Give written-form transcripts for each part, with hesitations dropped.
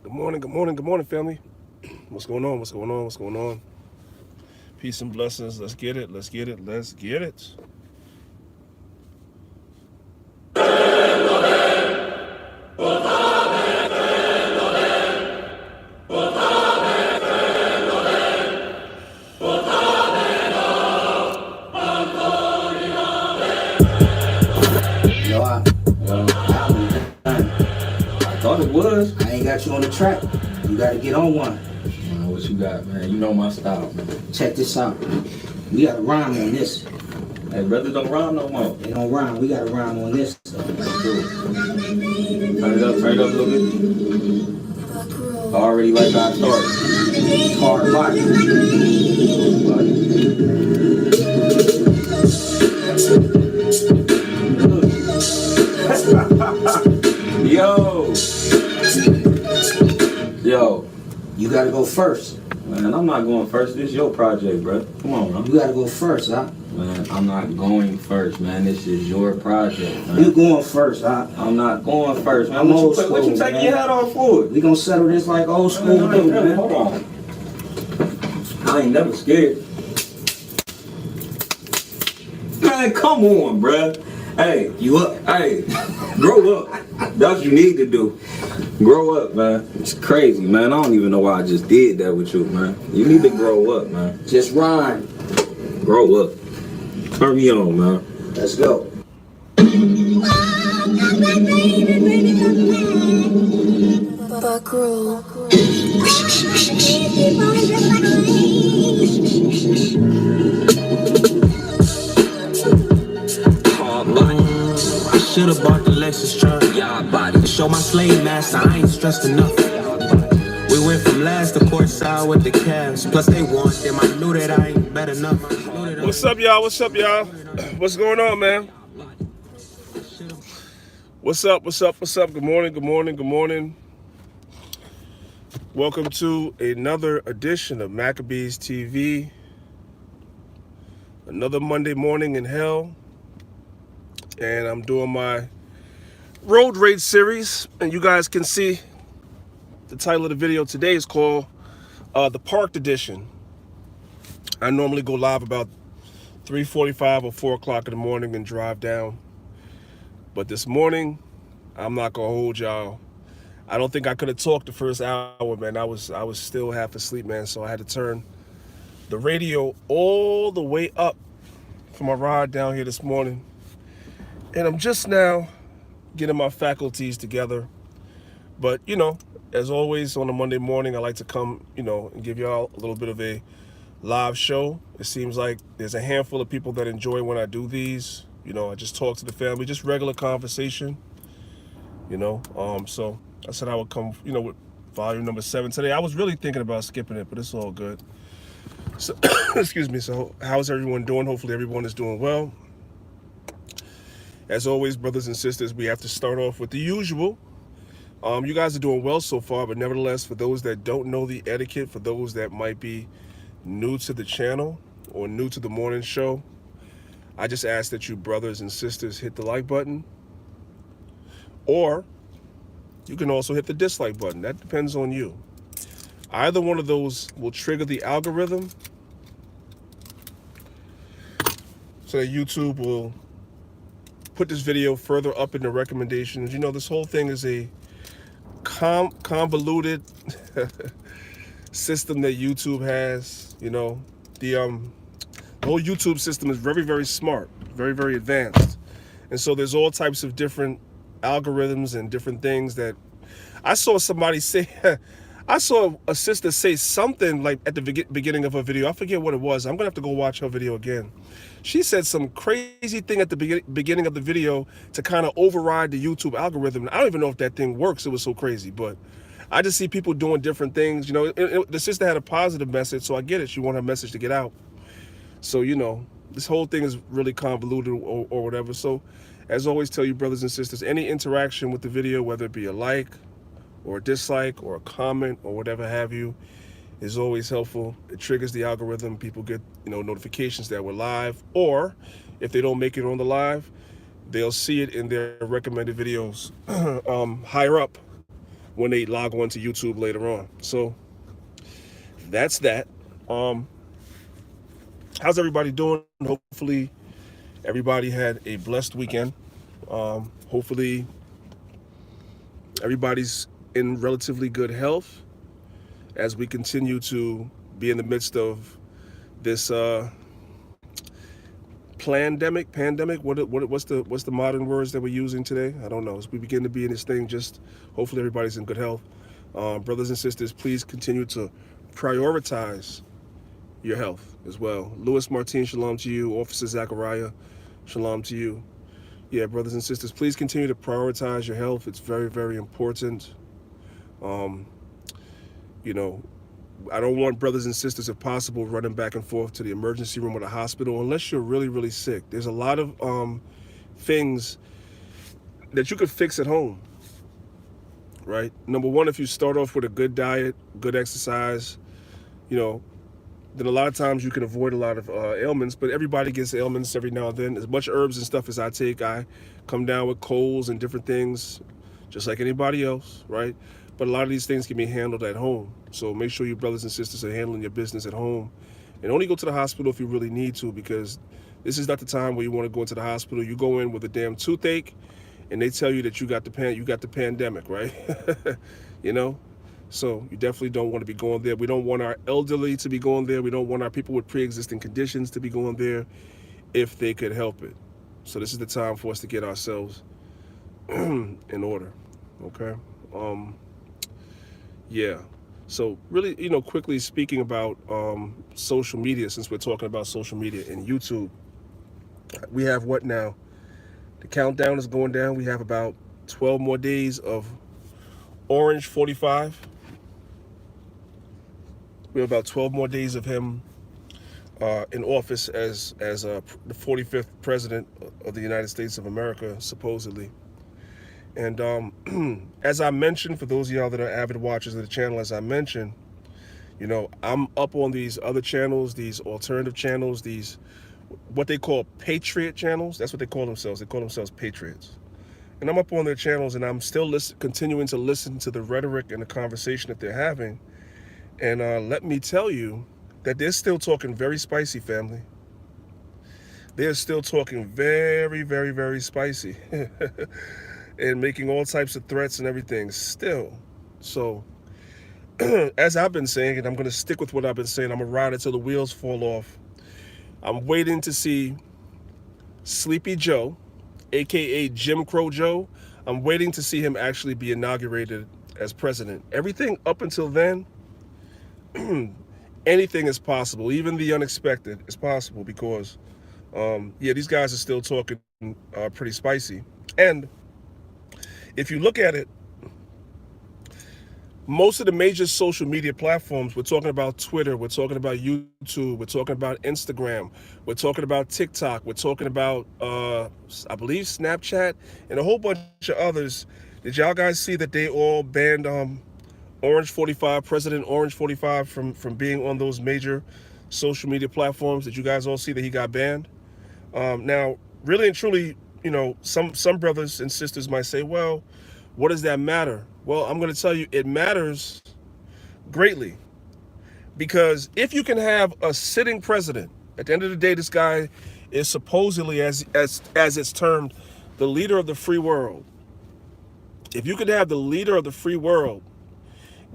Good morning, family. What's going on? What's going on? What's going on? Peace and blessings. Let's get it. Let's get it. Let's get it. Yo, I thought it was. I ain't got you on the track. You gotta get on one. What you got, man? You know my style, man. Check this out. We got a rhyme on this. Hey, brothers don't rhyme no more. They don't rhyme. We got a rhyme on this. Let's do it. Turn it up a little bit. I already like how I started. Hard body. Yo. You gotta go first. Man, I'm not going first. This is your project, bro. Come on, man. You gotta go first, huh? Man, I'm not going first, man. This is your project, man. You going first, huh? I'm not going first, man. I'm old What school, you taking man. your hat off for? We gonna settle this like old school do, man. Hold on. I ain't never scared. Man, come on, bruh. Hey, You up? hey, grow up. That's what you need to do. Grow up, man. It's crazy, man. I don't even know why I just did that with you, man. You need to grow up, man. Just rhyme. Grow up. Turn me on, man. Let's go. Buckroll. I should've bought the Lexus truck. Yeah, body. Show my slave master I ain't stressed enough. We went from last to courtside with the Cavs. Plus they won them. I knew that I ain't bet enough. What's up, y'all? What's up, y'all? What's going on, man? What's up? What's up? What's up? Good morning. Good morning. Good morning. Welcome to another edition of Maccabeestv. Another Monday morning in hell. And I'm doing my road rage series. And you guys can see the title of the video today is called the Parked Edition. I normally go live about 3:45 or 4 o'clock in the morning and drive down. But this morning, I'm not gonna hold y'all. I don't think I could have talked the first hour, man. I was still half asleep, man. So I had to turn the radio all the way up for my ride down here this morning. And I'm just now getting my faculties together. But, you know, as always on a Monday morning, I like to come, you know, and give y'all a little bit of a live show. It seems like there's a handful of people that enjoy when I do these. You know, I just talk to the family, just regular conversation, you know. So I said I would come, you know, with volume number 7 today. I was really thinking about skipping it, but it's all good. So, excuse me. So how's everyone doing? Hopefully everyone is doing well. As always, brothers and sisters, we have to start off with the usual. You guys are doing well so far, but nevertheless, for those that don't know the etiquette, for those that might be new to the channel or new to the morning show, I just ask that you brothers and sisters hit the like button, or you can also hit the dislike button. That depends on you. Either one of those will trigger the algorithm so that YouTube will put this video further up in the recommendations. You know, this whole thing is a convoluted system that YouTube has. You know, the whole YouTube system is very, very smart, very, very advanced. And so there's all types of different algorithms and different things that I saw somebody say. I saw a sister say something like at the beginning of her video. I forget what it was. I'm gonna have to go watch her video again. She said some crazy thing at the beginning of the video to kind of override the YouTube algorithm. I don't even know if that thing works. It was so crazy, but I just see people doing different things. You know, the sister had a positive message, so I get it. She wanted her message to get out. So, you know, this whole thing is really convoluted or whatever. So, as always, tell you brothers and sisters, any interaction with the video, whether it be a like or a dislike or a comment or whatever have you, is always helpful. It triggers the algorithm. People get, you know, notifications that we're live, or if they don't make it on the live, they'll see it in their recommended videos higher up when they log on to YouTube later on. So that's that. How's everybody doing? Hopefully everybody had a blessed weekend. Hopefully everybody's in relatively good health as we continue to be in the midst of this pandemic. What's the modern words that we're using today? I don't know. As we begin to be in this thing, just hopefully everybody's in good health. Brothers and sisters, please continue to prioritize your health as well. Louis Martin, shalom to you. Officer Zachariah, shalom to you. Yeah, brothers and sisters, please continue to prioritize your health. It's very, very important. You know, I don't want brothers and sisters, if possible, running back and forth to the emergency room or the hospital unless you're really, really sick. There's a lot of things that you could fix at home, right? Number one, if you start off with a good diet, good exercise, you know, then a lot of times you can avoid a lot of ailments, but everybody gets ailments every now and then. As much herbs and stuff as I take, I come down with colds and different things, just like anybody else, right? But a lot of these things can be handled at home. So make sure you brothers and sisters are handling your business at home. And only go to the hospital if you really need to, because this is not the time where you want to go into the hospital. You go in with a damn toothache and they tell you that you got the pandemic, right? You know? So you definitely don't want to be going there. We don't want our elderly to be going there. We don't want our people with pre-existing conditions to be going there if they could help it. So this is the time for us to get ourselves in order, okay? Yeah. So really, you know, quickly speaking about social media, since we're talking about social media and YouTube, we have what now? The countdown is going down. We have about 12 more days of Orange 45. We have about 12 more days of him in office as the 45th president of the United States of America, supposedly. And as I mentioned, for those of y'all that are avid watchers of the channel, as I mentioned, you know, I'm up on these other channels, these alternative channels, these what they call patriot channels. That's what they call themselves. They call themselves patriots. And I'm up on their channels, and I'm still continuing to listen to the rhetoric and the conversation that they're having. And let me tell you that they're still talking very spicy, family. They're still talking very, very, very spicy. And making all types of threats and everything still. So, as I've been saying, and I'm going to stick with what I've been saying, I'm going to ride it till the wheels fall off. I'm waiting to see Sleepy Joe, a.k.a. Jim Crow Joe. I'm waiting to see him actually be inaugurated as president. Everything up until then, anything is possible. Even the unexpected is possible because, yeah, these guys are still talking pretty spicy. And if you look at it, most of the major social media platforms, we're talking about Twitter, we're talking about YouTube, we're talking about Instagram, we're talking about TikTok, we're talking about, I believe, Snapchat, and a whole bunch of others. Did y'all guys see that they all banned Orange 45, President Orange 45 from being on those major social media platforms? Did you guys all see that he got banned? Now, really and truly, you know, some brothers and sisters might say, well, what does that matter? Well, I'm going to tell you, it matters greatly, because if you can have a sitting president, at the end of the day, this guy is supposedly, as it's termed, the leader of the free world. If you could have the leader of the free world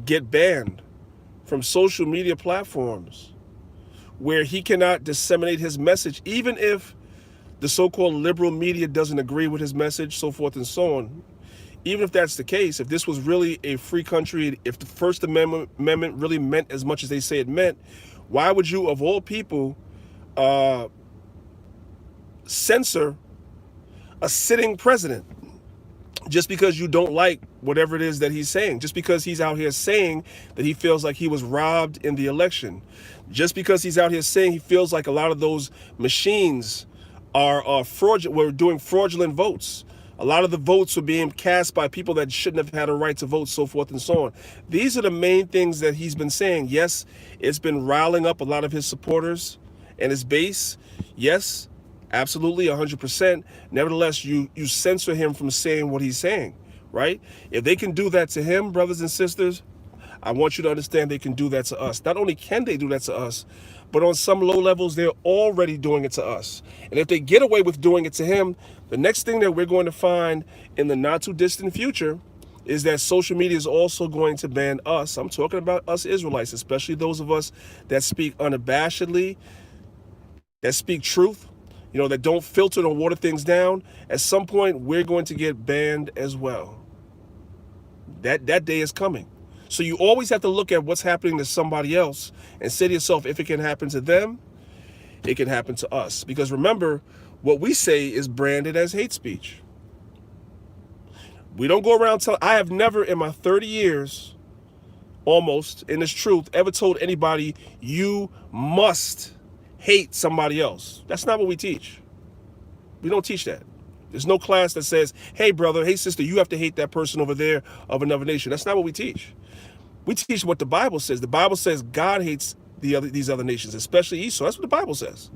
get banned from social media platforms where he cannot disseminate his message, even if the so-called liberal media doesn't agree with his message, so forth and so on. Even if that's the case, if this was really a free country, if the First Amendment really meant as much as they say it meant, why would you, of all people, censor a sitting president just because you don't like whatever it is that he's saying, just because he's out here saying that he feels like he was robbed in the election, just because he's out here saying he feels like a lot of those machines are fraudulent, were doing fraudulent votes. A lot of the votes were being cast by people that shouldn't have had a right to vote, so forth and so on. These are the main things that he's been saying. Yes, it's been riling up a lot of his supporters and his base. Yes, absolutely, 100%. Nevertheless, you censor him from saying what he's saying, right? If they can do that to him, brothers and sisters, I want you to understand they can do that to us. Not only can they do that to us, but on some low levels, they're already doing it to us. And if they get away with doing it to him, the next thing that we're going to find in the not too distant future is that social media is also going to ban us. I'm talking about us Israelites, especially those of us that speak unabashedly, that speak truth, that don't filter or water things down. At some point, we're going to get banned as well. That day is coming. So you always have to look at what's happening to somebody else and say to yourself, if it can happen to them, it can happen to us. Because remember, what we say is branded as hate speech. We don't go around telling, I have never in my 30 years, almost, in this truth, ever told anybody, you must hate somebody else. That's not what we teach. We don't teach that. There's no class that says, hey brother, hey sister, you have to hate that person over there of another nation. That's not what we teach. We teach what the Bible says. The Bible says God hates these other nations, especially Esau. That's what the Bible says.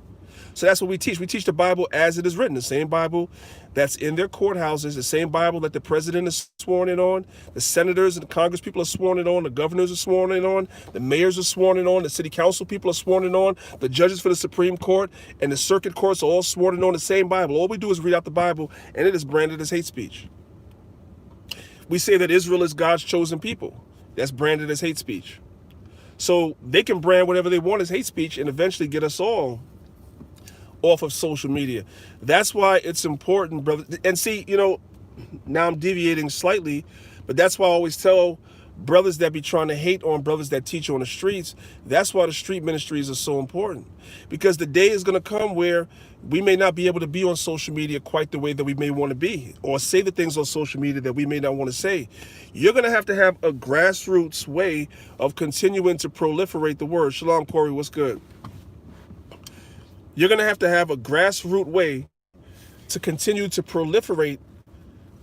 So that's what we teach. We teach the Bible as it is written, the same Bible that's in their courthouses, the same Bible that the president is sworn in on, the senators and the Congress people are sworn in on, the governors are sworn in on, the mayors are sworn in on, the city council people are sworn in on, the judges for the Supreme Court and the circuit courts are all sworn in on the same Bible. All we do is read out the Bible, and it is branded as hate speech. We say that Israel is God's chosen people. That's branded as hate speech. So they can brand whatever they want as hate speech and eventually get us all off of social media. That's why it's important, brother. And see, now I'm deviating slightly, but that's why I always tell brothers that be trying to hate on brothers that teach on the streets, that's why the street ministries are so important. Because the day is going to come where we may not be able to be on social media quite the way that we may want to be, or say the things on social media that we may not want to say. You're going to have a grassroots way of continuing to proliferate the word. Shalom, Corey, what's good? You're going to have a grassroots way to continue to proliferate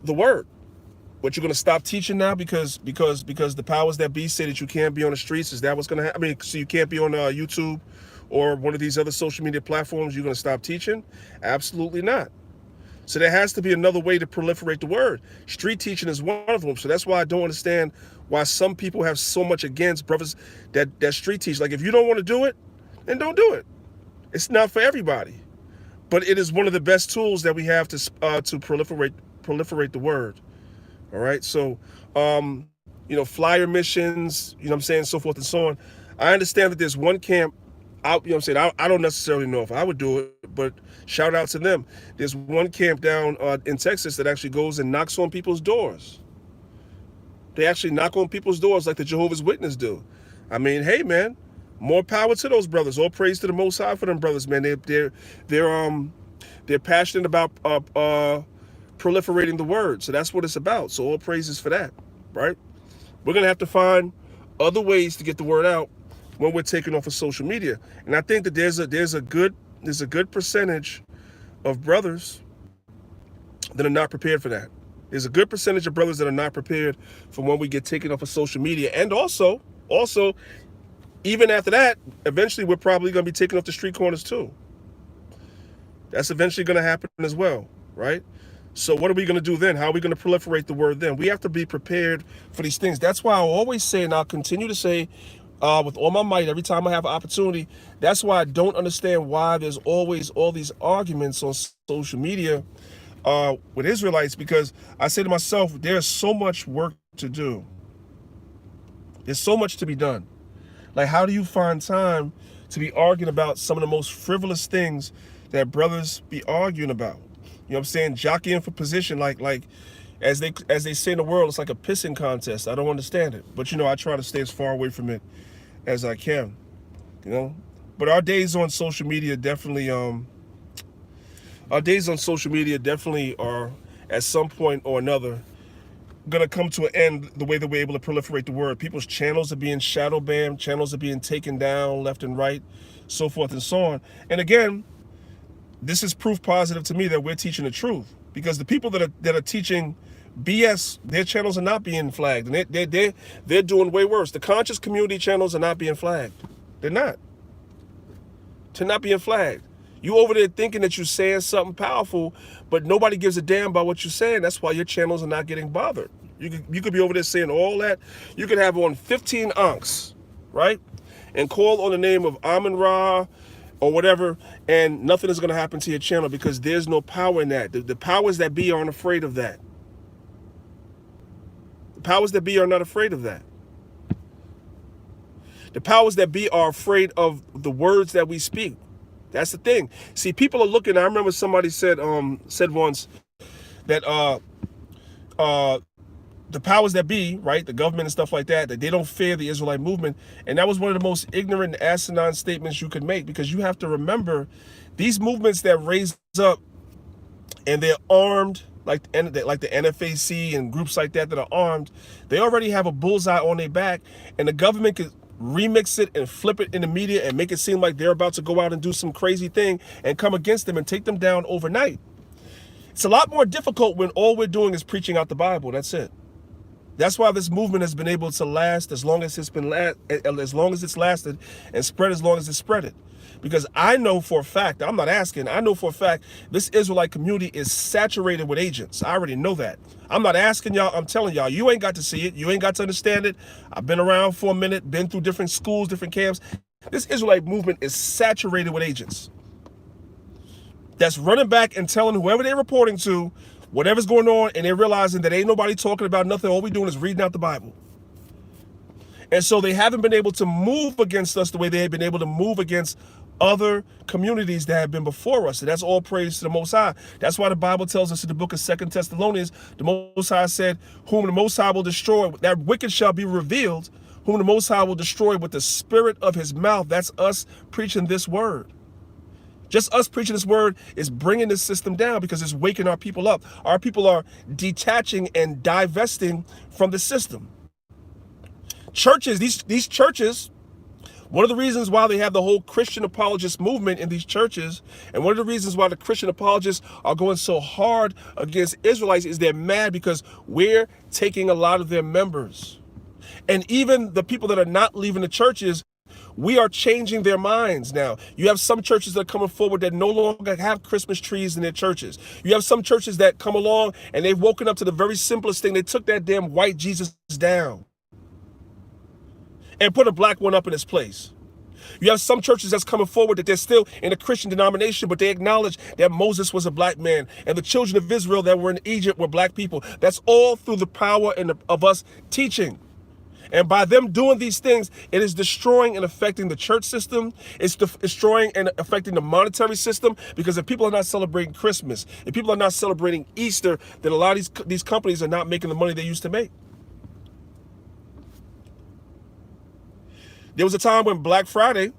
the word. What, you're going to stop teaching now because the powers that be say that you can't be on the streets? Is that what's going to happen? I mean, so you can't be on YouTube or one of these other social media platforms? You're going to stop teaching? Absolutely not. So there has to be another way to proliferate the word. Street teaching is one of them. So that's why I don't understand why some people have so much against brothers that street teach. Like, if you don't want to do it, then don't do it. It's not for everybody. But it is one of the best tools that we have to proliferate the word. All right, so, flyer missions, what I'm saying, so forth and so on. I understand that there's one camp out, I don't necessarily know if I would do it, but shout out to them. There's one camp down in Texas that actually goes and knocks on people's doors. They actually knock on people's doors like the Jehovah's Witnesses do. I mean, hey, man, more power to those brothers. All praise to the Most High for them brothers, man. They're passionate about proliferating the word. So that's what it's about. So all praises for that, right? We're going to have to find other ways to get the word out when we're taking off of social media. And I think that there's a good percentage of brothers that are not prepared for that. There's a good percentage of brothers that are not prepared for when we get taken off of social media. And also, even after that, eventually we're probably going to be taken off the street corners too. That's eventually going to happen as well, right? So what are we going to do then? How are we going to proliferate the word then? We have to be prepared for these things. That's why I always say, and I'll continue to say with all my might every time I have an opportunity, that's why I don't understand why there's always all these arguments on social media with Israelites, because I say to myself, there's so much work to do. There's so much to be done. Like, how do you find time to be arguing about some of the most frivolous things that brothers be arguing about? You know what I'm saying? Jockeying for position, like as they say in the world, it's like a pissing contest. I don't understand it. But I try to stay as far away from it as I can. But our days on social media definitely are at some point or another gonna come to an end the way that we're able to proliferate the word. People's channels are being shadow banned, channels are being taken down left and right, so forth and so on. And again, this is proof positive to me that we're teaching the truth, because the people that are teaching BS, their channels are not being flagged, and they're doing way worse. The conscious community channels are not being flagged. They're not. They're not being flagged. You over there thinking that you're saying something powerful, but nobody gives a damn about what you're saying. That's why your channels are not getting bothered. You could be over there saying all that. You could have on 15 ankhs, right? And call on the name of Amun-Ra or whatever, and nothing is going to happen to your channel because there's no power in that. The powers that be aren't afraid of that. The powers that be are not afraid of that. The powers that be are afraid of the words that we speak. That's the thing. See, people are looking. I remember somebody said once that the powers that be, right, the government and stuff like that, that they don't fear the Israelite movement. And that was one of the most ignorant and asinine statements you could make, because you have to remember these movements that raise up and they're armed, like the NFAC and groups like that are armed, they already have a bullseye on their back, and the government could remix it and flip it in the media and make it seem like they're about to go out and do some crazy thing and come against them and take them down overnight. It's a lot more difficult when all we're doing is preaching out the Bible. That's it. That's why this movement has been able to last as long as it's lasted, and spread as long as it's spread it. Because I know for a fact, I'm not asking, I know for a fact this Israelite community is saturated with agents. I already know that. I'm not asking y'all, I'm telling y'all, you ain't got to see it, you ain't got to understand it. I've been around for a minute, been through different schools, different camps. This Israelite movement is saturated with agents that's running back and telling whoever they're reporting to whatever's going on, and they're realizing that ain't nobody talking about nothing. All we doing is reading out the Bible. And so they haven't been able to move against us the way they have been able to move against other communities that have been before us. And that's all praise to the Most High. That's why the Bible tells us in the book of 2 Thessalonians, the Most High said, whom the Most High will destroy, that wicked shall be revealed, whom the Most High will destroy with the spirit of his mouth. That's us preaching this word. Just us preaching this word is bringing this system down, because it's waking our people up. Our people are detaching and divesting from the system. Churches, these churches, one of the reasons why they have the whole Christian apologist movement in these churches, and one of the reasons why the Christian apologists are going so hard against Israelites, is they're mad because we're taking a lot of their members. And even the people that are not leaving the churches, we are changing their minds now. You have some churches that are coming forward that no longer have Christmas trees in their churches. You have some churches that come along and they've woken up to the very simplest thing. They took that damn white Jesus down and put a black one up in its place. You have some churches that's coming forward that they're still in a Christian denomination, but they acknowledge that Moses was a black man and the children of Israel that were in Egypt were black people. That's all through the power of us teaching. And by them doing these things, it is destroying and affecting the church system. It's destroying and affecting the monetary system, because if people are not celebrating Christmas, if people are not celebrating Easter, then a lot of these companies are not making the money they used to make. There was a time when Black Friday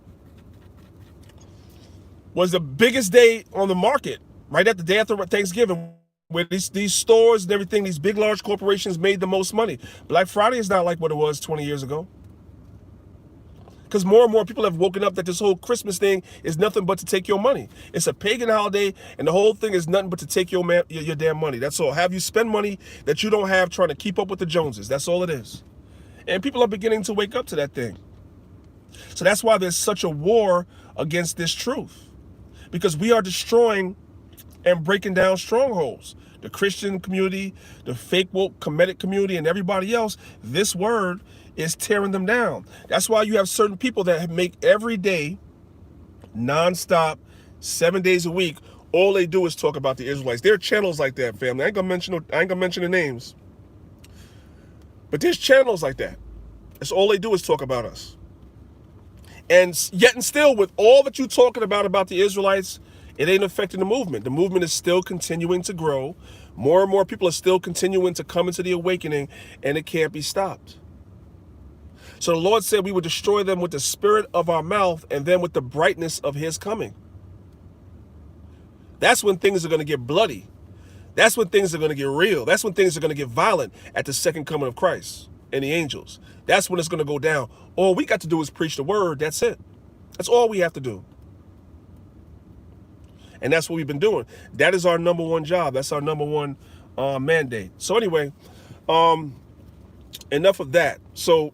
was the biggest day on the market, right at the day after Thanksgiving, where these stores and everything, these big, large corporations made the most money. Black Friday is not like what it was 20 years ago. Because more and more people have woken up that this whole Christmas thing is nothing but to take your money. It's a pagan holiday, and the whole thing is nothing but to take your damn money. That's all. Have you spend money that you don't have trying to keep up with the Joneses. That's all it is. And people are beginning to wake up to that thing. So that's why there's such a war against this truth. Because we are destroying and breaking down strongholds. The Christian community, the fake woke Kemetic community, and everybody else, this word is tearing them down. That's why you have certain people that make every day, nonstop, 7 days a week, all they do is talk about the Israelites. There are channels like that, family. I ain't gonna mention the names. But there's channels like that. That's all they do is talk about us. And yet and still, with all that you're talking about the Israelites, it ain't affecting the movement. The movement is still continuing to grow. More and more people are still continuing to come into the awakening, and it can't be stopped. So the Lord said we would destroy them with the spirit of our mouth, and then with the brightness of his coming. That's when things are going to get bloody. That's when things are going to get real. That's when things are going to get violent at the second coming of Christ and the angels. That's when it's going to go down. All we got to do is preach the word. That's it. That's all we have to do. And that's what we've been doing. That is our number one job. That's our number one mandate. So anyway, enough of that. So,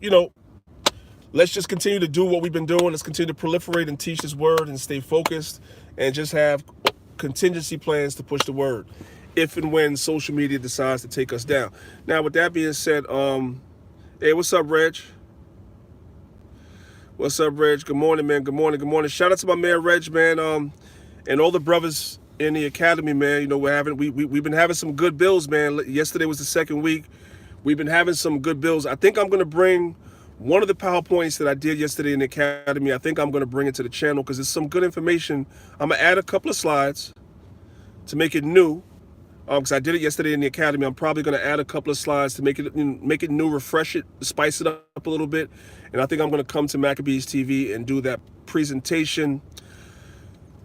let's just continue to do what we've been doing. Let's continue to proliferate and teach this word and stay focused and just have contingency plans to push the word. if and when social media decides to take us down. Now, with that being said, hey, what's up, Reg? What's up, Reg? Good morning, man. Good morning. Good morning. Shout out to my man, Reg, man, and all the brothers in the academy, man. You know, we've been having some good builds, man. Yesterday was the second week. We've been having some good builds. I think I'm gonna bring one of the PowerPoints that I did yesterday in the academy. I think I'm gonna bring it to the channel because it's some good information. I'm gonna add a couple of slides to make it new. Because I did it yesterday in the academy. I'm probably going to add a couple of slides to make it new, refresh it, spice it up a little bit. And I think I'm going to come to Maccabeestv and do that presentation.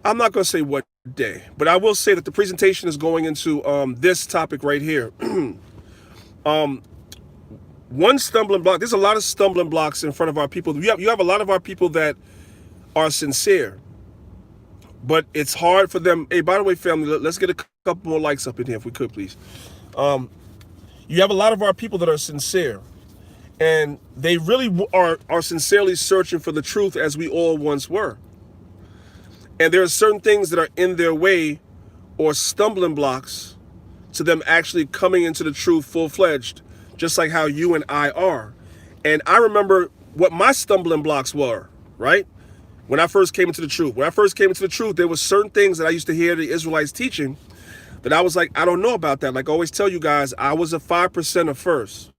I'm not going to say what day, but I will say that the presentation is going into this topic right here. One stumbling block. There's a lot of stumbling blocks in front of our people. You have a lot of our people that are sincere, but it's hard for them. Hey, by the way, family, let's get a couple more likes up in here if we could, please. You have a lot of our people that are sincere, and they really are sincerely searching for the truth, as we all once were. And there are certain things that are in their way or stumbling blocks to them actually coming into the truth full-fledged, just like how you and I are. And I remember what my stumbling blocks were, right? When I first came into the truth. When I first came into the truth, there were certain things that I used to hear the Israelites teaching that I was like, I don't know about that. Like I always tell you guys, I was a 5%er first.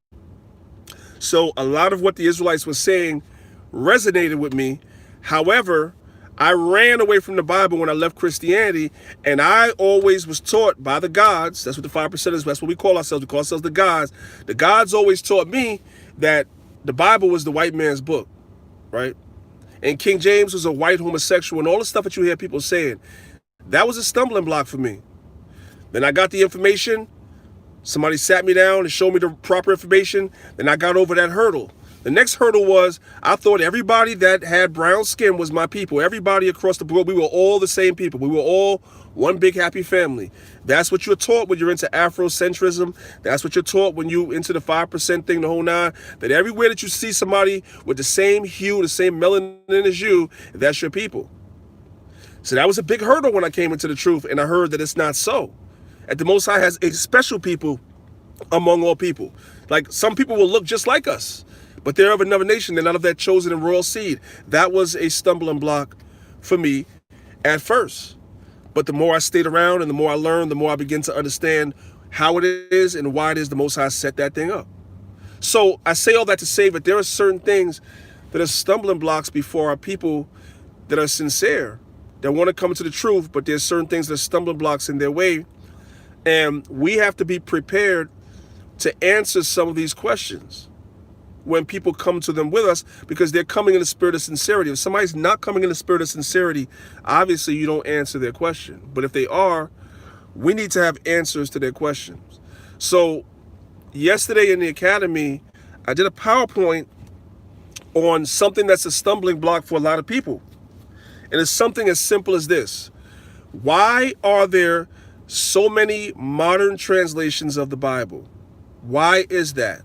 So a lot of what the Israelites were saying resonated with me. However, I ran away from the Bible when I left Christianity, and I always was taught by the gods. That's what the 5% is. That's what we call ourselves. We call ourselves the gods. The gods always taught me that the Bible was the white man's book, right? And King James was a white homosexual, and all the stuff that you hear people saying. That was a stumbling block for me. Then I got the information. Somebody sat me down and showed me the proper information. Then I got over that hurdle. The next hurdle was I thought everybody that had brown skin was my people. Everybody across the board, we were all the same people. We were all one big happy family. That's what you're taught when you're into Afrocentrism. That's what you're taught when you into the 5% thing, the whole nine. That everywhere that you see somebody with the same hue, the same melanin as you, that's your people. So that was a big hurdle when I came into the truth, and I heard that it's not so. That the Most High has a special people among all people. Like some people will look just like us, but they're of another nation. They're not of that chosen and royal seed. That was a stumbling block for me at first. But the more I stayed around and the more I learned, the more I began to understand how it is and why it is the Most High set that thing up. So I say all that to say that there are certain things that are stumbling blocks before our people that are sincere, that want to come to the truth, but there's certain things that are stumbling blocks in their way. And we have to be prepared to answer some of these questions when people come to them with us, because they're coming in the spirit of sincerity. If somebody's not coming in the spirit of sincerity, obviously you don't answer their question. But if they are, we need to have answers to their questions. So yesterday in the academy, I did a PowerPoint on something that's a stumbling block for a lot of people. And it's something as simple as this. Why are there so many modern translations of the Bible? Why is that?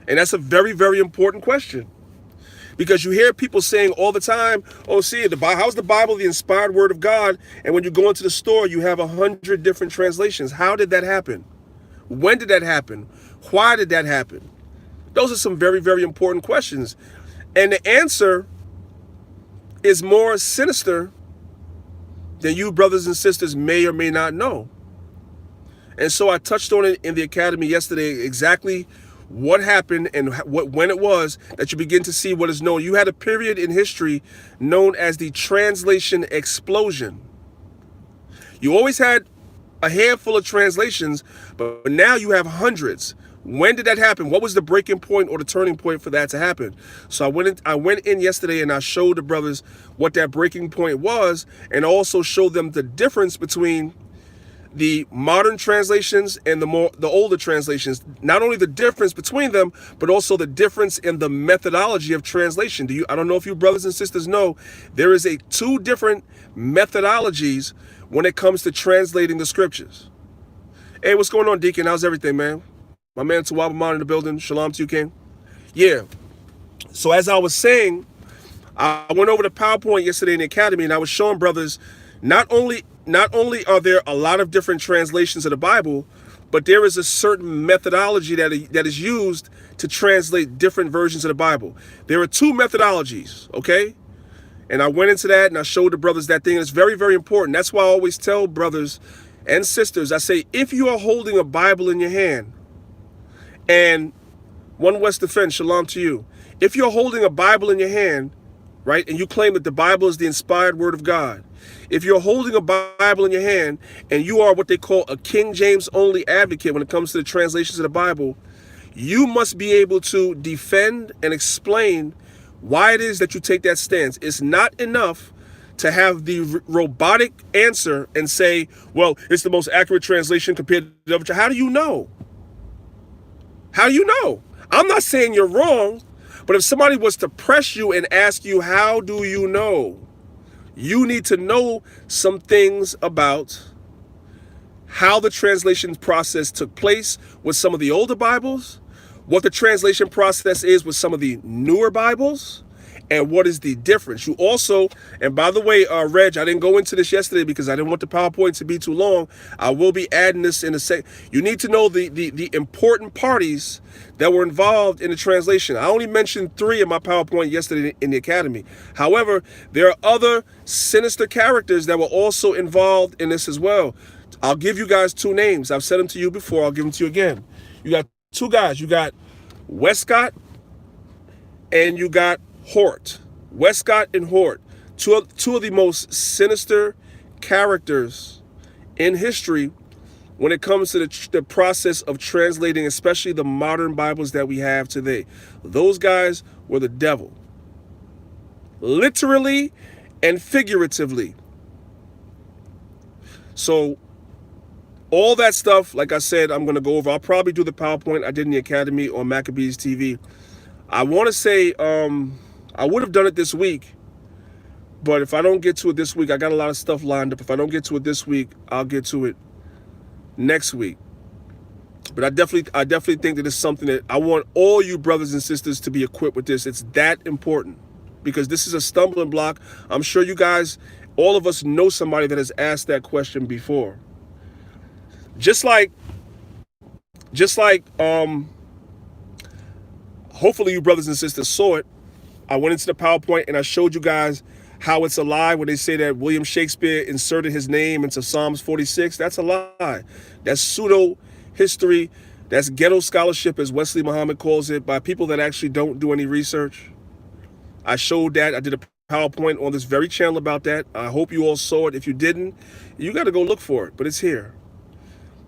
And that's a very, very important question. Because you hear people saying all the time, oh, see, how's the Bible the inspired word of God? And when you go into the store, you have 100 different translations. How did that happen? When did that happen? Why did that happen? Those are some very, very important questions. And the answer is more sinister than you brothers and sisters may or may not know. And so I touched on it in the academy yesterday, exactly what happened and when it was that you begin to see what is known. You had a period in history known as the translation explosion. You always had a handful of translations, but now you have hundreds. When did that happen? What was the breaking point or the turning point for that to happen? So I went in yesterday and I showed the brothers what that breaking point was, and also showed them the difference between the modern translations and the older translations. Not only the difference between them, but also the difference in the methodology of translation. I don't know if you brothers and sisters know, there is two different methodologies when it comes to translating the scriptures. Hey, what's going on, Deacon? How's everything, man? My man Tawabaman in the building. Shalom to you, King. Yeah. So as I was saying, I went over the PowerPoint yesterday in the academy, and I was showing brothers Not only are there a lot of different translations of the Bible, but there is a certain methodology that is used to translate different versions of the Bible. There are two methodologies, okay? And I went into that and I showed the brothers that thing. It's very, very important. That's why I always tell brothers and sisters, I say, if you are holding a Bible in your hand, and One West Defense, shalom to you. If you're holding a Bible in your hand, right, and you claim that the Bible is the inspired word of God, if you're holding a Bible in your hand and you are what they call a King James only advocate when it comes to the translations of the Bible, you must be able to defend and explain why it is that you take that stance. It's not enough to have the robotic answer and say, well, it's the most accurate translation compared to the other. How do you know? How do you know? I'm not saying you're wrong, but if somebody was to press you and ask you, how do you know? You need to know some things about how the translation process took place with some of the older Bibles, what the translation process is with some of the newer Bibles, and what is the difference. You also, and by the way, Reg, I didn't go into this yesterday because I didn't want the PowerPoint to be too long. I will be adding this in a sec. You need to know the important parties that were involved in the translation. I only mentioned 3 in my PowerPoint yesterday in the Academy. However, there are other sinister characters that were also involved in this as well. I'll give you guys 2 names. I've said them to you before. I'll give them to you again. You got 2 guys. You got Westcott and you got Hort. Westcott and Hort. Two of the most sinister characters in history when it comes to the process of translating, especially the modern Bibles that we have today. Those guys were the devil. Literally and figuratively. So all that stuff, like I said, I'm going to go over. I'll probably do the PowerPoint I did in the Academy on Maccabeestv. I want to say I would have done it this week, but if I don't get to it this week, I got a lot of stuff lined up. If I don't get to it this week, I'll get to it next week. But I definitely think that it's something that I want all you brothers and sisters to be equipped with this. It's that important because this is a stumbling block. I'm sure you guys, all of us know somebody that has asked that question before. Just like hopefully you brothers and sisters saw it. I went into the PowerPoint and I showed you guys how it's a lie when they say that William Shakespeare inserted his name into Psalms 46. That's a lie. That's pseudo history. That's ghetto scholarship, as Wesley Muhammad calls it, by people that actually don't do any research. I showed that. I did a PowerPoint on this very channel about that. I hope you all saw it. If you didn't, you got to go look for it, but it's here.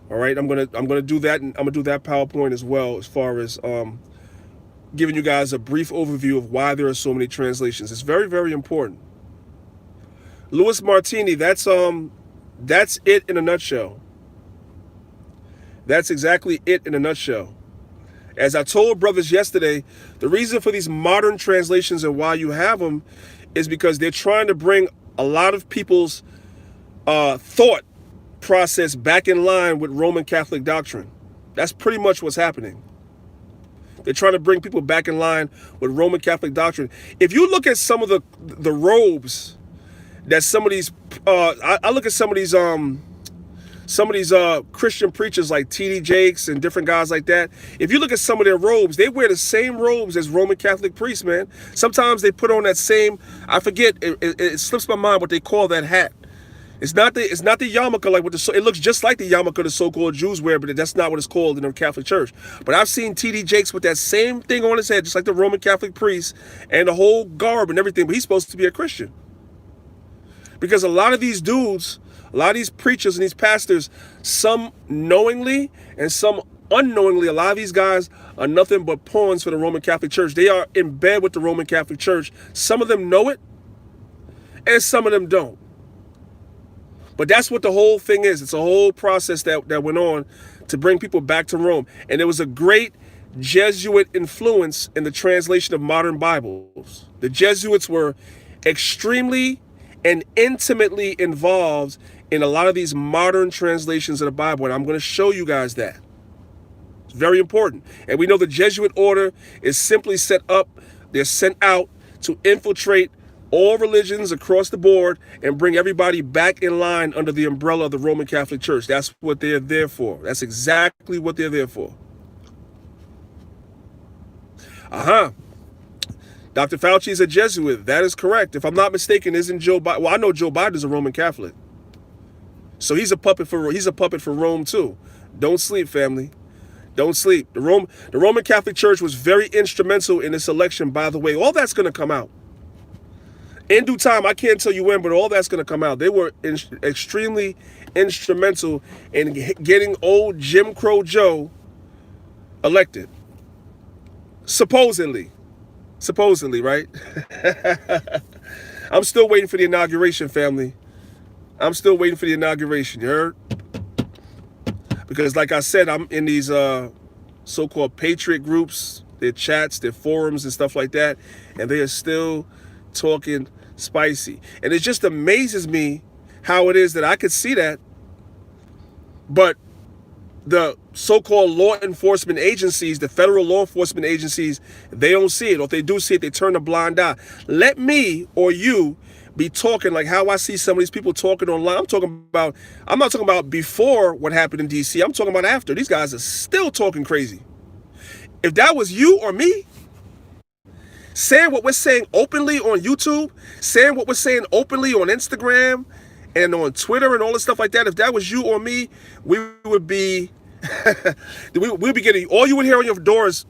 All right, I'm gonna do that, and I'm gonna do that PowerPoint as well, as far as giving you guys a brief overview of why there are so many translations. It's very, very important. Louis Martini, that's it in a nutshell. That's exactly it in a nutshell. As I told brothers yesterday, the reason for these modern translations and why you have them is because they're trying to bring a lot of people's thought process back in line with Roman Catholic doctrine. That's pretty much what's happening. They're trying to bring people back in line with Roman Catholic doctrine. If you look at some of the robes that some of these, I look at some of these Christian preachers like T.D. Jakes and different guys like that. If you look at some of their robes, they wear the same robes as Roman Catholic priests, man. Sometimes they put on that same, I forget, it slips my mind what they call that hat. It's not the yarmulke like what it looks just like the yarmulke the so-called Jews wear, but that's not what it's called in the Catholic Church. But I've seen T.D. Jakes with that same thing on his head, just like the Roman Catholic priest, and the whole garb and everything. But he's supposed to be a Christian, because a lot of these dudes, a lot of these preachers and these pastors, some knowingly and some unknowingly, a lot of these guys are nothing but pawns for the Roman Catholic Church. They are in bed with the Roman Catholic Church. Some of them know it, and some of them don't. But that's what the whole thing is. It's a whole process that went on to bring people back to Rome. And there was a great Jesuit influence in the translation of modern Bibles. The Jesuits were extremely and intimately involved in a lot of these modern translations of the Bible. And I'm going to show you guys that. It's very important. And we know the Jesuit order is simply set up. They're sent out to infiltrate all religions across the board and bring everybody back in line under the umbrella of the Roman Catholic Church. That's what they're there for. That's exactly what they're there for. Dr. Fauci is a Jesuit. That is correct. If I'm not mistaken, isn't Joe Biden? Well, I know Joe Biden is a Roman Catholic. So he's a puppet for Rome too. Don't sleep, family. Don't sleep. The Roman Catholic Church was very instrumental in this election, by the way. All that's going to come out. In due time, I can't tell you when, but all that's going to come out. They were extremely instrumental in getting old Jim Crow Joe elected. Supposedly, right? I'm still waiting for the inauguration, family. I'm still waiting for the inauguration, you heard? Because like I said, I'm in these so-called patriot groups, their chats, their forums and stuff like that, and they are still talking spicy. And it just amazes me how it is that I could see that, but the so-called law enforcement agencies, the federal law enforcement agencies, they don't see it. Or if they do see it, they turn a blind eye. Let me or you be talking like how I see some of these people talking online. I'm not talking about before what happened in DC. I'm talking about after. These guys are still talking crazy. If that was you or me, saying what we're saying openly on YouTube, saying what we're saying openly on Instagram and on Twitter and all this stuff like that, if that was you or me, we would be, we'd be getting, all you would hear on your doors,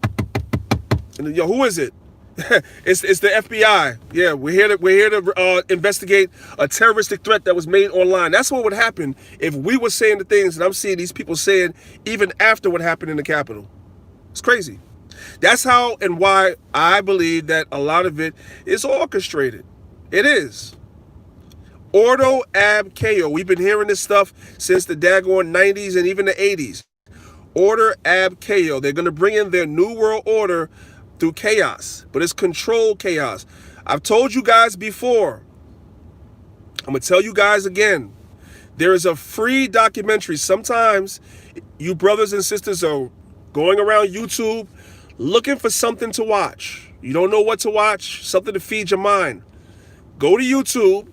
yo, who is it? It's the FBI. Yeah, we're here to investigate a terroristic threat that was made online. That's what would happen if we were saying the things that I'm seeing these people saying even after what happened in the Capitol. It's crazy. That's how and why I believe that a lot of it is orchestrated. It is. Ordo ab chaos. We've been hearing this stuff since the daggone 90s and even the 80s. Order ab chaos. They're going to bring in their new world order through chaos, but it's controlled chaos. I've told you guys before. I'm going to tell you guys again. There is a free documentary. Sometimes you brothers and sisters are going around YouTube looking for something to watch. You don't know what to watch, something to feed your mind. Go to YouTube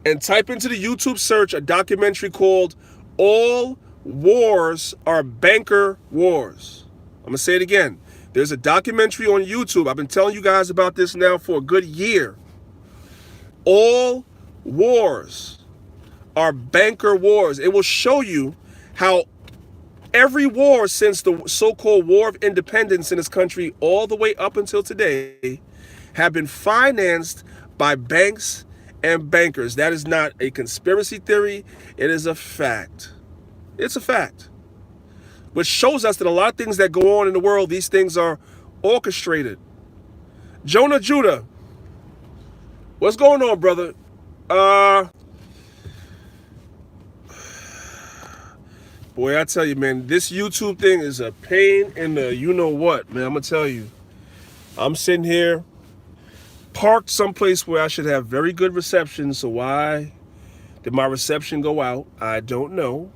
and type into the YouTube search a documentary called All Wars Are Banker Wars. I'm going to say it again. There's a documentary on YouTube. I've been telling you guys about this now for a good year. All wars are banker wars. It will show you how every war since the so-called War of Independence in this country all the way up until today have been financed by banks and bankers. That is not a conspiracy theory. It is a fact. It's a fact. Which shows us that a lot of things that go on in the world, these things are orchestrated. Jonah Judah, what's going on, brother? Boy, I tell you, man, this YouTube thing is a pain in the you-know-what, man. I'm going to tell you. I'm sitting here parked someplace where I should have very good reception, so why did my reception go out? I don't know.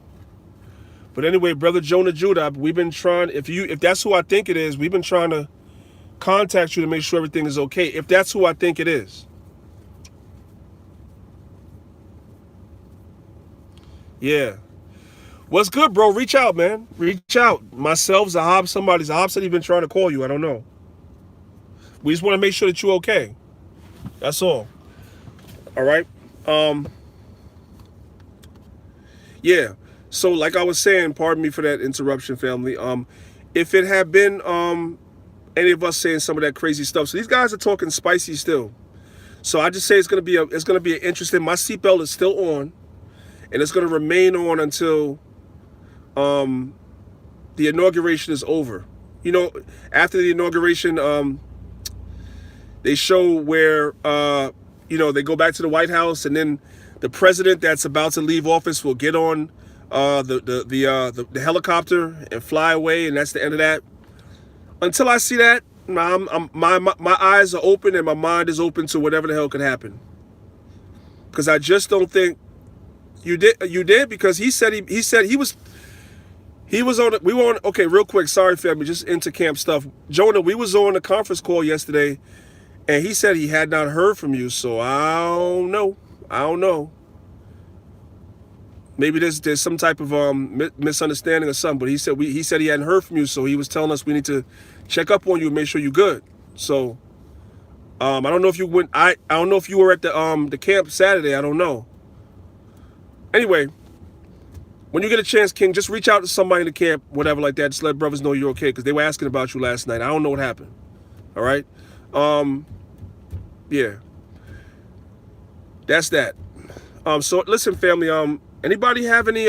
But anyway, brother Jonah Judah, we've been trying, if that's who I think it is, we've been trying to contact you to make sure everything is okay. If that's who I think it is. Yeah. What's good, bro? Reach out, man. Reach out. Myself, Zahab, Zahab said he's been trying to call you. I don't know. We just want to make sure that you're okay. That's all. All right. Yeah. So like I was saying, pardon me for that interruption, family. If it had been any of us saying some of that crazy stuff, so these guys are talking spicy still. So I just say it's gonna be an interesting. My seatbelt is still on, and it's gonna remain on until the inauguration is over. You know, after the inauguration, they show where they go back to the White House, and then the president that's about to leave office will get on the helicopter and fly away, and that's the end of that. Until I see that, my eyes are open and my mind is open to whatever the hell could happen. Because I just don't think you did because he said he was on. We were on. Okay, real quick. Sorry, family. Just into camp stuff. Jonah, we was on a conference call yesterday, And he said he had not heard from you, so I don't know. I don't know. Maybe there's some type of misunderstanding or something. But he said he hadn't heard from you, so he was telling us we need to check up on you and make sure you're good. So I don't know if you went. I don't know if you were at the camp Saturday. I don't know. Anyway, when you get a chance, King, just reach out to somebody in the camp, whatever like that. Just let brothers know you're okay, because they were asking about you last night. I don't know what happened. All right. Yeah. That's that. So listen, family. Anybody have any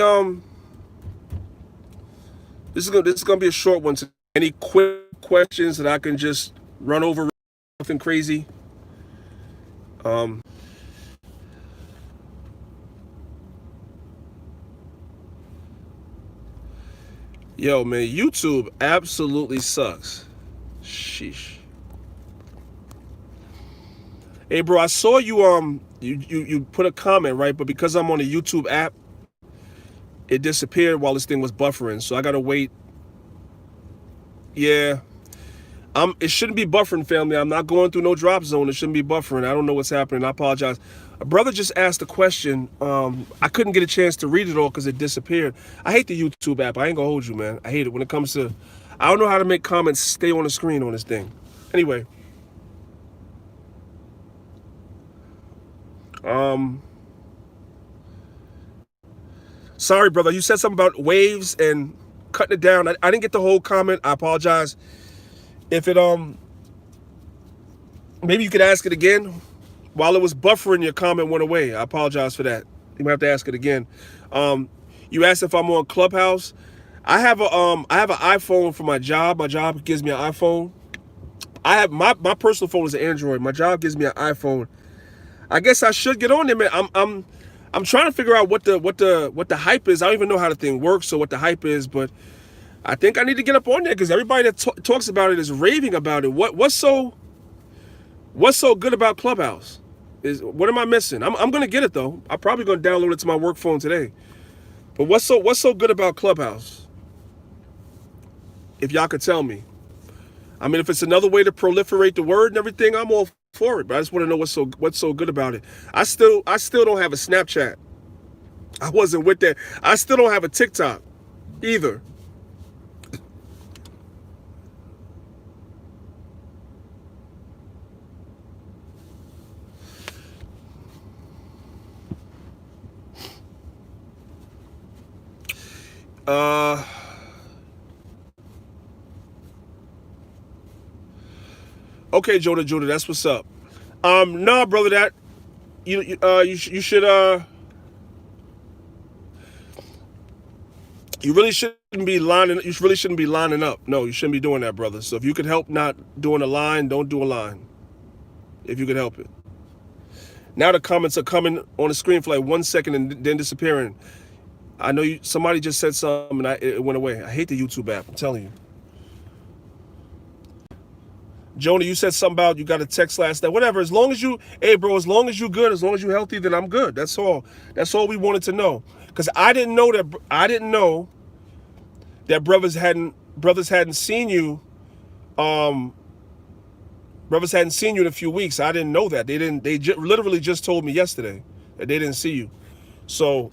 This is gonna be a short one. Any quick questions that I can just run over? Nothing crazy. Yo, man, YouTube absolutely sucks. Sheesh. Hey, bro, I saw you you put a comment, right? But because I'm on the YouTube app, it disappeared while this thing was buffering. So I gotta wait. Yeah. It shouldn't be buffering, family. I'm not going through no drop zone. It shouldn't be buffering. I don't know what's happening. I apologize. A brother just asked a question. I couldn't get a chance to read it all because it disappeared. I hate the YouTube app. I ain't gonna hold you, man. I hate it when it comes to. I don't know how to make comments stay on the screen on this thing. Anyway. Sorry, brother. You said something about waves and cutting it down. I didn't get the whole comment. I apologize. If it maybe you could ask it again. While it was buffering, your comment went away. I apologize for that. You might have to ask it again. You asked if I'm on Clubhouse. I have an iPhone for my job. My job gives me an iPhone. I have my personal phone is an Android. My job gives me an iPhone. I guess I should get on there, man. I'm trying to figure out what the hype is. I don't even know how the thing works or what the hype is, but I think I need to get up on there because everybody that talks about it is raving about it. What's so good about Clubhouse? What am I missing? I'm gonna get it though. I'm probably gonna download it to my work phone today. But what's so good about Clubhouse? If y'all could tell me. I mean, if it's another way to proliferate the word and everything, I'm all for it. But I just want to know what's so good about it. I still don't have a Snapchat. I wasn't with that. I still don't have a TikTok either. Okay, Judah, that's what's up. Nah, brother, that you should you really shouldn't be lining. You really shouldn't be lining up. No, you shouldn't be doing that, brother. So if you could help not doing a line, don't do a line. If you could help it. Now the comments are coming on the screen for like 1 second and then disappearing. I know somebody just said something and it went away. I hate the YouTube app. I'm telling you. Jonah, you said something about you got a text last night. Whatever. As long as you, hey, bro, as long as you good, as long as you healthy, then I'm good. That's all. That's all we wanted to know. Because I didn't know that brothers hadn't seen you. Brothers hadn't seen you in a few weeks. I didn't know that. They literally just told me yesterday that they didn't see you. So.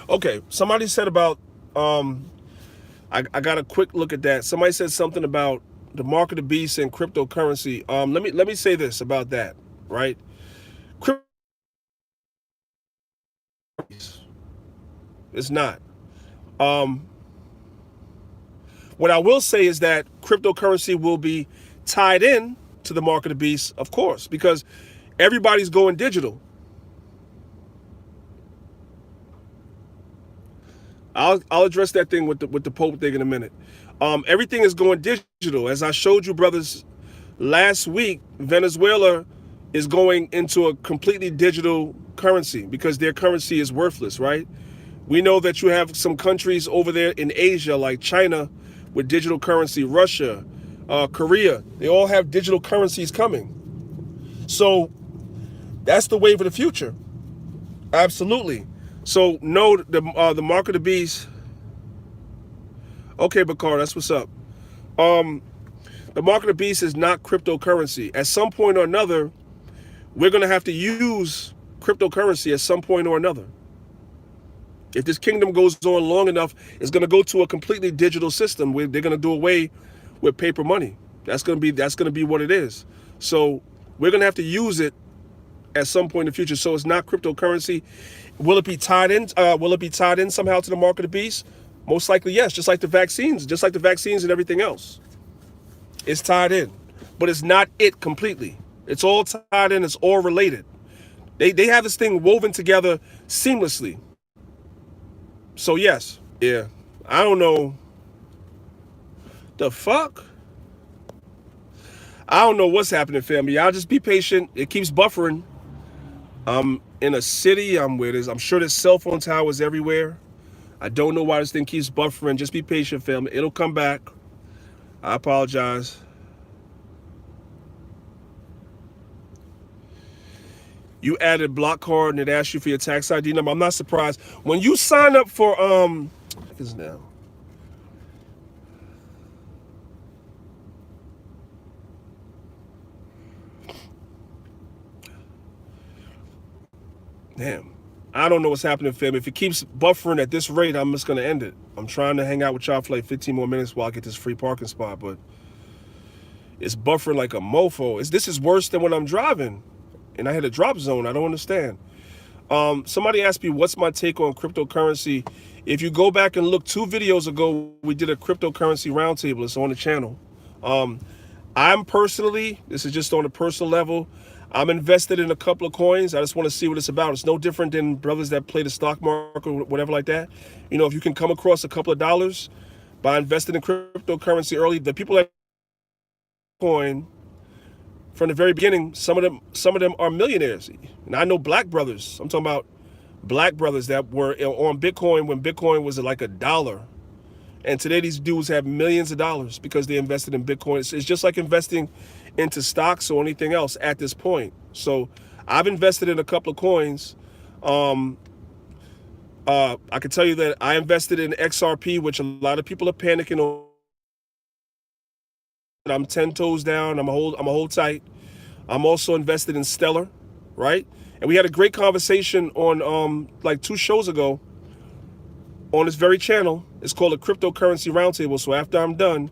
Okay, somebody said about, I got a quick look at that. Somebody said something about the mark of the beast and cryptocurrency. Let me say this about that, right? It's not. What I will say is that cryptocurrency will be tied in to the mark of the beast, of course, because everybody's going digital. I'll address that thing with the Pope thing in a minute. Everything is going digital. As I showed you, brothers, last week, Venezuela is going into a completely digital currency because their currency is worthless, right? We know that you have some countries over there in Asia, like China, with digital currency, Russia, Korea. They all have digital currencies coming. So that's the wave of the future. Absolutely. So no, the mark of the beast. Okay, Bakar, that's what's up. The mark of the beast is not cryptocurrency. At some point or another, we're going to have to use cryptocurrency at some point or another. If this kingdom goes on long enough, it's going to go to a completely digital system where they're going to do away with paper money. That's going to be what it is. So we're going to have to use it at some point in the future. So it's not cryptocurrency. Will it be tied in? Will it be tied in somehow to the mark of the beast? Most likely, yes. Just like the vaccines and everything else. It's tied in, but it's not it completely. It's all tied in. It's all related. They have this thing woven together seamlessly. So yes, yeah. I don't know. The fuck? I don't know what's happening, family. Y'all just be patient. It keeps buffering. I'm in a city. I'm sure there's cell phone towers everywhere. I don't know why this thing keeps buffering. Just be patient, family. It'll come back. I apologize. You added block card and it asked you for your tax ID number. I'm not surprised. When you sign up for is now. Damn. I don't know what's happening, fam. If it keeps buffering at this rate, I'm just gonna end it. I'm trying to hang out with y'all for like 15 more minutes while I get this free parking spot, but it's buffering like a mofo. This is worse than when I'm driving and I hit a drop zone. I don't understand. Somebody asked me, what's my take on cryptocurrency? If you go back and look 2 videos ago, we did a cryptocurrency roundtable. It's on the channel. I'm personally, this is just on a personal level, I'm invested in a couple of coins. I just want to see what it's about. It's no different than brothers that play the stock market or whatever like that. You know, if you can come across a couple of dollars by investing in cryptocurrency early, the people that coin from the very beginning, some of them are millionaires. And I know black brothers. I'm talking about black brothers that were on Bitcoin when Bitcoin was like $1. And today these dudes have millions of dollars because they invested in Bitcoin. It's just like investing into stocks or anything else at this point. So I've invested in a couple of coins. I can tell you that I invested in XRP, which a lot of people are panicking on. I'm 10 toes down. I'm a hold tight. I'm also invested in Stellar, right? And we had a great conversation on like 2 shows ago on this very channel. It's called a cryptocurrency roundtable. So after I'm done,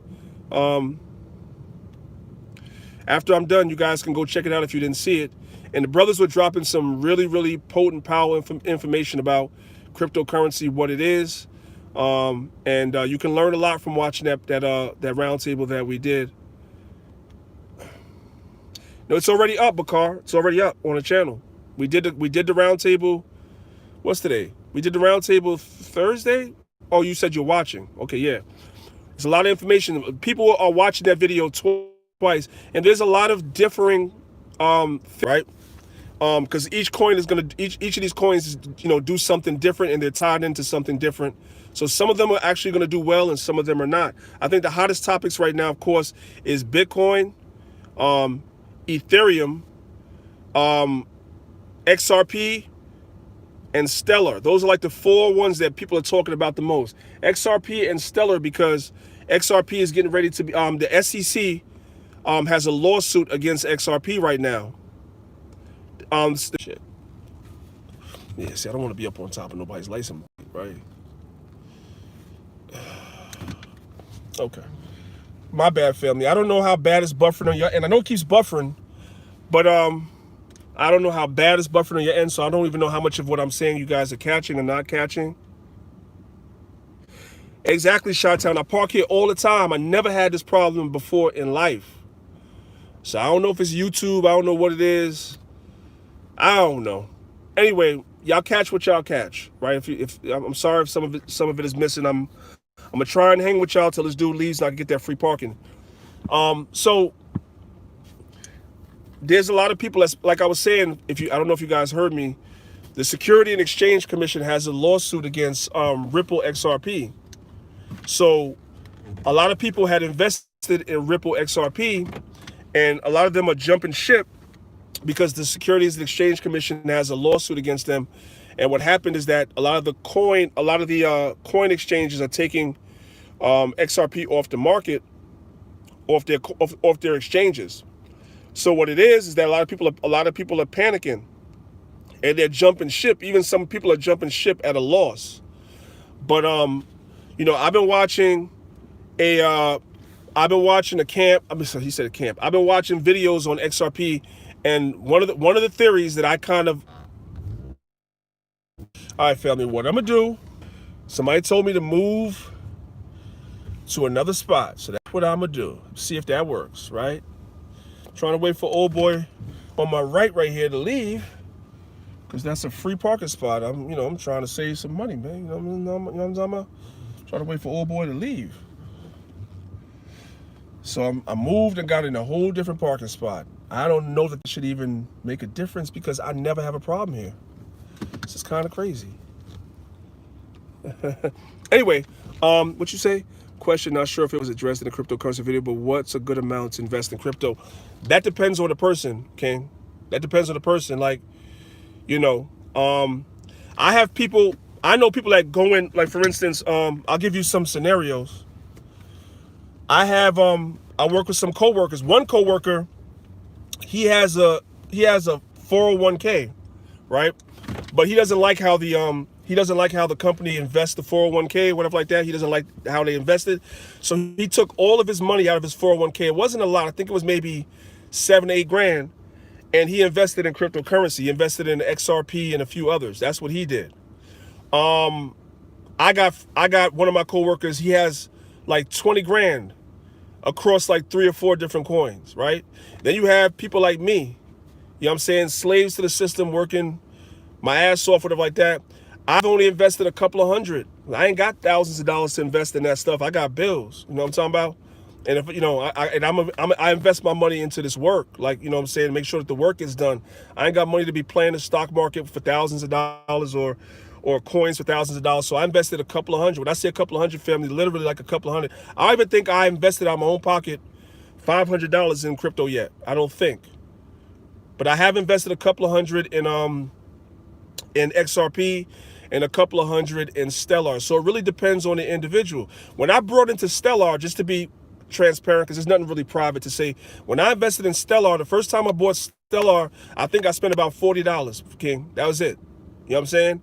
you guys can go check it out if you didn't see it. And the brothers were dropping some really, really potent, powerful information about cryptocurrency, what it is, and you can learn a lot from watching that roundtable that we did. No, it's already up, Bakar. It's already up on the channel. We did the roundtable. What's today? We did the roundtable Thursday. Oh, you said you're watching. Okay, yeah. There's a lot of information. People are watching that video twice, and there's a lot of differing, right? Because each coin is each of these coins, do something different, and they're tied into something different. So some of them are actually going to do well, and some of them are not. I think the hottest topics right now, of course, is Bitcoin, Ethereum, XRP, and Stellar. Those are like the 4 ones that people are talking about the most. XRP and Stellar, because XRP is getting ready to be, the SEC has a lawsuit against XRP right now. Shit. Yeah, see, I don't want to be up on top of nobody's license, right? Okay. My bad, family. I don't know how bad it's buffering on your end. I know it keeps buffering, but I don't know how bad it's buffering on your end, so I don't even know how much of what I'm saying you guys are catching or not catching. Exactly, Chi-Town. I park here all the time. I never had this problem before in life. So I don't know if it's YouTube. I don't know what it is. I don't know. Anyway, y'all catch what y'all catch, right? If I'm sorry if some of it is missing. I'm gonna try and hang with y'all till this dude leaves and I can get that free parking. So there's a lot of people that's, like I was saying, I don't know if you guys heard me, the Security and Exchange Commission has a lawsuit against Ripple XRP. So a lot of people had invested in Ripple XRP, and a lot of them are jumping ship because the Securities and Exchange Commission has a lawsuit against them. And what happened is that a lot of the coin exchanges are taking XRP off the market, off their exchanges. So what it is that a lot of people are panicking, and they're jumping ship. Even some people are jumping ship at a loss. But I've been watching a camp. He said a camp. I've been watching videos on XRP, and one of the theories that I kind of, all right, family, what I'm gonna do? Somebody told me to move to another spot, so that's what I'm gonna do. See if that works, right? Trying to wait for old boy on my right here to leave, because that's a free parking spot. I'm trying to save some money, man. You know what I'm talking about? Trying to wait for old boy to leave. So I moved and got in a whole different parking spot. I don't know that it should even make a difference because I never have a problem here. This is kind of crazy. Anyway, what you say? Question, not sure if it was addressed in the cryptocurrency video, but what's a good amount to invest in crypto? That depends on the person, King. That depends on the person. Like, I know people that go in, like, for instance, I'll give you some scenarios. I work with some coworkers. One coworker, he has a 401k, right? But he doesn't like how the company invests the 401k, whatever like that. He doesn't like how they invested. So he took all of his money out of his 401k. It wasn't a lot. I think it was maybe 7, 8 grand. And he invested in cryptocurrency. He invested in XRP and a few others. That's what he did. I got one of my coworkers, he has like 20 grand across like 3 or 4 different coins, right? Then you have people like me, you know what I'm saying, slaves to the system, working my ass off, whatever like that. I've only invested a couple of hundred. I ain't got thousands of dollars to invest in that stuff. I got bills, you know what I'm talking about? And if I invest my money into this work, like, you know what I'm saying, make sure that the work is done. I ain't got money to be playing the stock market for thousands of dollars or coins for thousands of dollars. So I invested a couple of hundred. When I say a couple of hundred, family, literally like a couple of hundred. I even think I invested out of my own pocket $500 in crypto yet. I don't think. But I have invested a couple of hundred in XRP and a couple of hundred in Stellar. So it really depends on the individual. When I brought into Stellar, just to be transparent, because there's nothing really private to say, when I invested in Stellar, the first time I bought Stellar, I think I spent about $40, King. That was it. You know what I'm saying?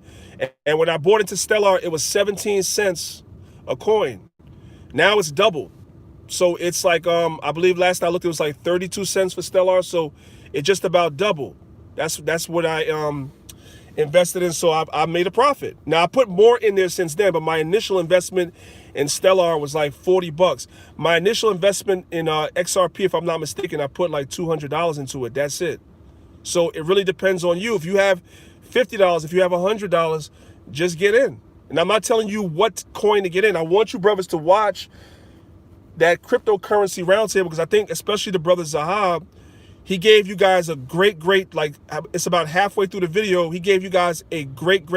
And when I bought into Stellar, it was 17 cents a coin. Now it's doubled. So it's like, I believe last I looked, it was like 32 cents for Stellar. So it just about doubled. That's what I invested in. So I made a profit. Now I put more in there since then, but my initial investment in Stellar was like $40. My initial investment in XRP, if I'm not mistaken, I put like $200 into it. That's it. So it really depends on you. If you have $50, if you have $100, just get in. And I'm not telling you what coin to get in. I want you brothers to watch that cryptocurrency roundtable, because I think especially the brother Zahab, he gave you guys a great, like, it's about halfway through the video, he gave you guys a great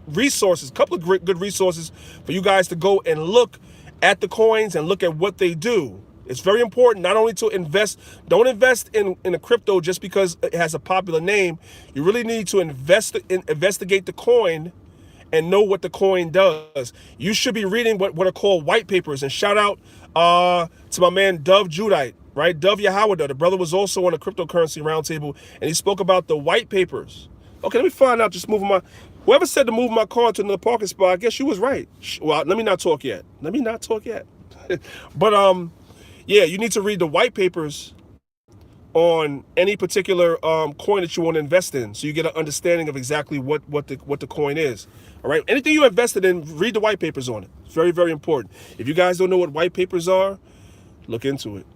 resources, a couple of good resources for you guys to go and look at the coins and look at what they do. It's very important not only to invest, don't invest in a crypto just because it has a popular name. You really need to investigate the coin and know what the coin does. You should be reading what are called white papers. And shout out to my man Dove Judite, right? Dove Yahawada. The brother was also on a cryptocurrency roundtable, and he spoke about the white papers. Okay, let me find out. Just moving my, whoever said to move my car to another parking spot, I guess you was right. Well, let me not talk yet. But yeah, you need to read the white papers on any particular coin that you want to invest in, so you get an understanding of exactly what the coin is. All right, anything you invested in, read the white papers on it. It's very, very important. If you guys don't know what white papers are, look into it.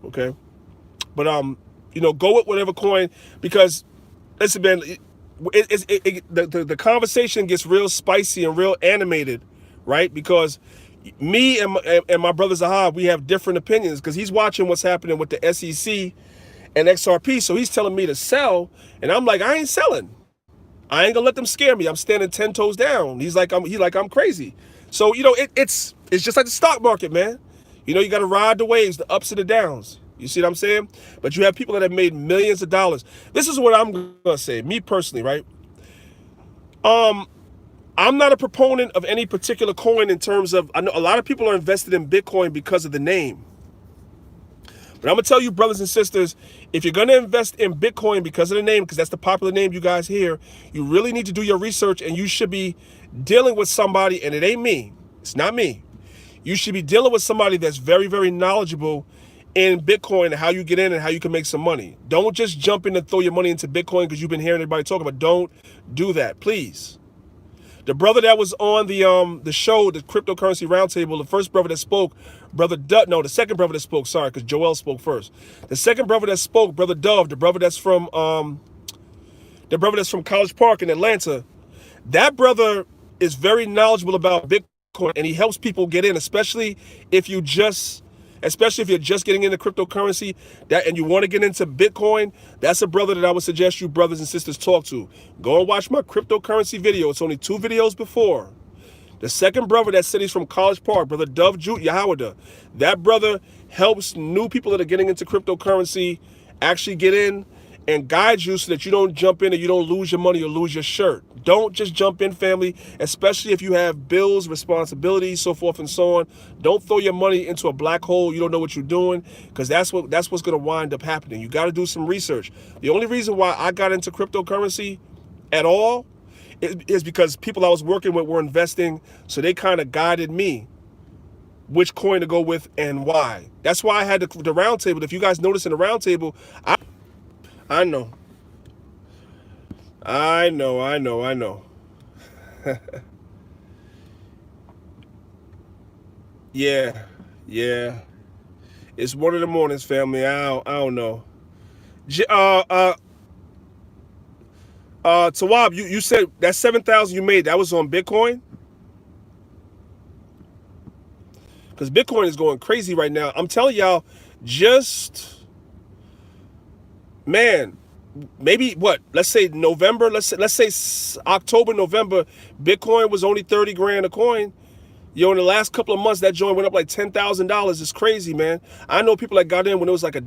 Okay, but go with whatever coin, because listen, man, the conversation gets real spicy and real animated, right? Because me and my brother Zahab, we have different opinions, because he's watching what's happening with the SEC and XRP, so he's telling me to sell, and I'm like, I ain't selling. I ain't gonna let them scare me. I'm standing 10 toes down. He's like, I'm crazy. So it's just like the stock market, man. You got to ride the waves, the ups and the downs. You You see what I'm saying? But you have people that have made millions of dollars. This is what I'm gonna say, me personally, right? I'm not a proponent of any particular coin in terms of, I know a lot of people are invested in Bitcoin because of the name. But I'm gonna tell you, brothers and sisters, if you're gonna invest in Bitcoin because of the name, because that's the popular name you guys hear, you really need to do your research, and you should be dealing with somebody, and it ain't me, it's not me. You should be dealing with somebody that's very, very knowledgeable in Bitcoin and how you get in and how you can make some money. Don't just jump in and throw your money into Bitcoin because you've been hearing everybody talk about it. Don't do that, please. The brother that was on the show, the cryptocurrency roundtable, the first brother that spoke, the second brother that spoke, sorry, because Joel spoke first. The second brother that spoke, Brother Dove, the brother that's from College Park in Atlanta, that brother is very knowledgeable about Bitcoin, and he helps people get in, especially if you're just getting into cryptocurrency and you want to get into Bitcoin. That's a brother that I would suggest you brothers and sisters talk to. Go and watch my cryptocurrency video. It's only 2 videos before. The second brother that said he's from College Park, Brother Dove Yahweh, that brother helps new people that are getting into cryptocurrency actually get in and guide you so that you don't jump in and you don't lose your money or lose your shirt. Don't just jump in, family, especially if you have bills, responsibilities, so forth and so on. Don't throw your money into a black hole. You don't know what you're doing, because that's what's going to wind up happening. You got to do some research. The only reason why I got into cryptocurrency at all is because people I was working with were investing, so they kind of guided me which coin to go with and why. That's why I had the round table. If you guys notice in the round table, I know. Yeah. It's one of the mornings, family. I don't know. Tawab, you said that 7,000 you made, that was on Bitcoin? Because Bitcoin is going crazy right now. I'm telling y'all, maybe what? Let's say November. Let's say October, November. Bitcoin was only 30 grand a coin. Yo, in the last couple of months, that joint went up like $10,000. It's crazy, man. I know people that got in when it was like $1. I'm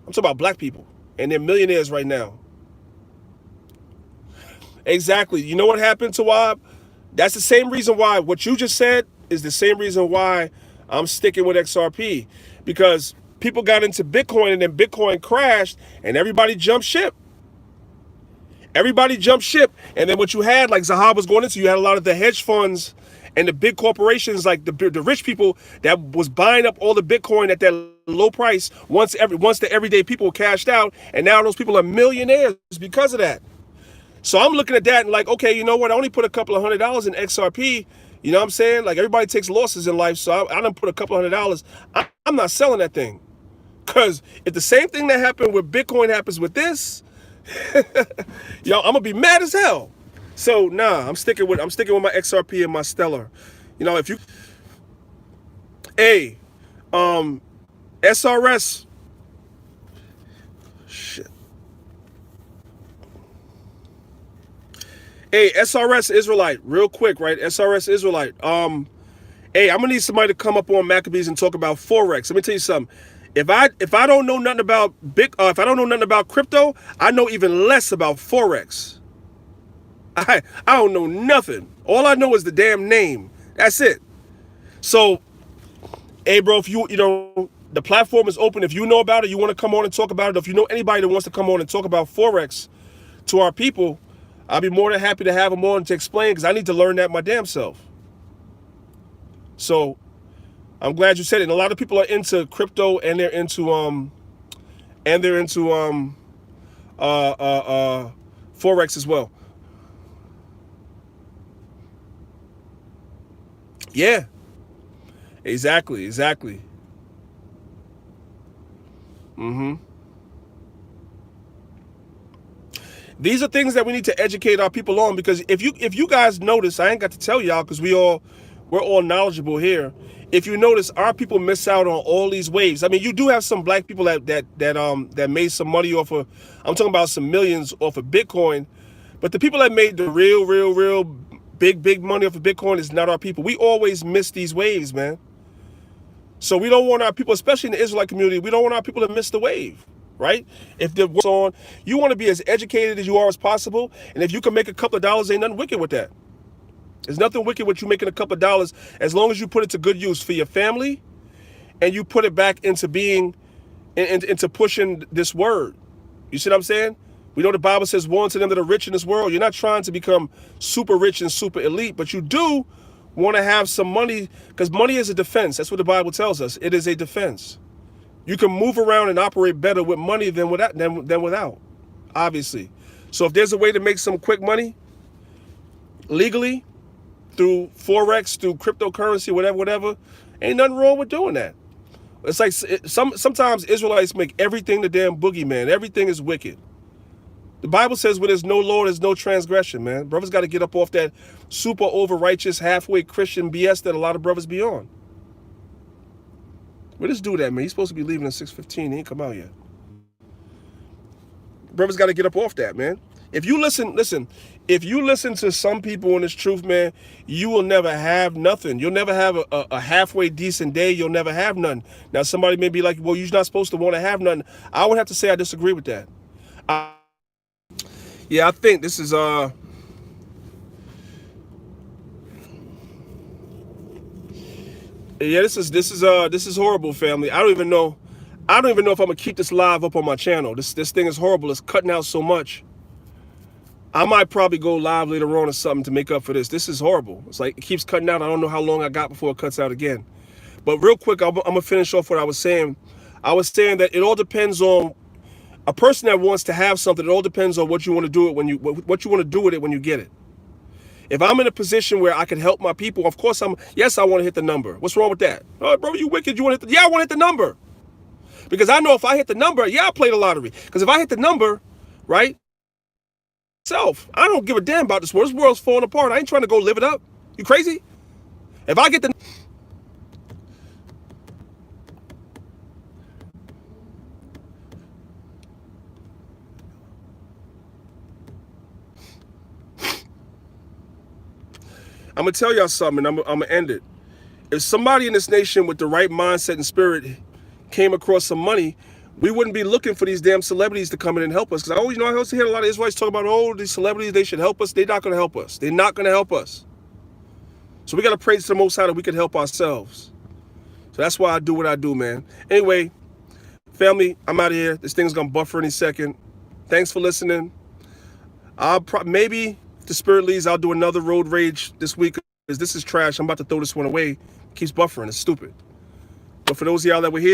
talking about black people, and they're millionaires right now. Exactly. You know what happened, Tawab? That's the same reason why what you just said is the same reason why I'm sticking with XRP, because people got into Bitcoin and then Bitcoin crashed and everybody jumped ship. And then what you had, like Zahab was going into, you had a lot of the hedge funds and the big corporations, like the rich people that was buying up all the Bitcoin at that low price once the everyday people cashed out, and now those people are millionaires because of that. So I'm looking at that and like, okay, you know what? I only put a couple of $100 in XRP. You know what I'm saying? Like, everybody takes losses in life, so I done put a couple of $100. I'm not selling that thing. Because if the same thing that happened with Bitcoin happens with this, yo, I'm gonna be mad as hell. So nah, I'm sticking with my XRP and my Stellar. You know, if you, SRS, shit. SRS Israelite, real quick, right? SRS Israelite. I'm gonna need somebody to come up on Maccabees and talk about Forex. Let me tell you something. If I don't know nothing about if I don't know nothing about crypto, I know even less about Forex. I don't know nothing. All I know is the damn name. That's it. So, bro, if you know, the platform is open. If you know about it, you want to come on and talk about it. If you know anybody that wants to come on and talk about Forex to our people, I'll be more than happy to have them on to explain, because I need to learn that my damn self. So I'm glad you said it. And a lot of people are into crypto, and they're into Forex as well. Yeah. Exactly. These are things that we need to educate our people on, because if you guys notice, I ain't got to tell y'all because we're all knowledgeable here. If you notice, our people miss out on all these waves. I mean, you do have some black people that made some money off of, I'm talking about some millions off of Bitcoin, but the people that made the real big money off of Bitcoin is not our people. We always miss these waves, man. So we don't want our people, especially in the Israelite community, we don't want our people to miss the wave, right? If the war's on, you want to be as educated as you are as possible. And if you can make a couple of dollars, ain't nothing wicked with that. There's nothing wicked with you making a couple of dollars as long as you put it to good use for your family and you put it back into being, into pushing this word. You see what I'm saying? We know the Bible says, woe unto them that are rich in this world. You're not trying to become super rich and super elite, but you do want to have some money, because money is a defense. That's what the Bible tells us. It is a defense. You can move around and operate better with money than without, obviously. So if there's a way to make some quick money legally through Forex, through cryptocurrency, whatever, ain't nothing wrong with doing that. It's like sometimes Israelites make everything the damn boogeyman. Everything is wicked. The Bible says where there's no law, there's no transgression, man. Brothers got to get up off that super over-righteous, halfway Christian BS that a lot of brothers be on. Where this dude at, man? He's supposed to be leaving at 6:15. He ain't come out yet. Brothers got to get up off that, man. If you listen, if you listen to some people in this truth, man, you will never have nothing. You'll never have a halfway decent day. You'll never have none. Now, somebody may be like, well, you're not supposed to want to have none. I would have to say I disagree with that. Yeah, I think this is yeah, this is horrible, family. I don't even know if I'm gonna keep this live up on my channel. This thing is horrible. It's cutting out so much. I might probably go live later on or something to make up for this. This is horrible. It's like it keeps cutting out. I don't know how long I got before it cuts out again. But real quick, I'm gonna finish off what I was saying. I was saying that it all depends on a person that wants to have something. It all depends on what you want to do what you want to do with it when you get it. If I'm in a position where I can help my people, of course yes, I want to hit the number. What's wrong with that? Oh, bro, you wicked. You want to hit yeah, I want to hit the number. Because I know if I hit the number, yeah, I play the lottery. Because if I hit the number, right, I don't give a damn about this world. This world's falling apart. I ain't trying to go live it up. You crazy? If I get the I'm going to tell y'all something, and I'm going to end it. If somebody in this nation with the right mindset and spirit came across some money, we wouldn't be looking for these damn celebrities to come in and help us. Because I also hear a lot of Israelites talk about, oh, these celebrities, they should help us. They're not going to help us. They're not going to help us. So we got to pray to the Most High that we can help ourselves. So that's why I do what I do, man. Anyway, family, I'm out of here. This thing's going to buffer any second. Thanks for listening. Maybe if the spirit leads, I'll do another road rage this week, because this is trash. I'm about to throw this one away. It keeps buffering. It's stupid. But for those of y'all that were here,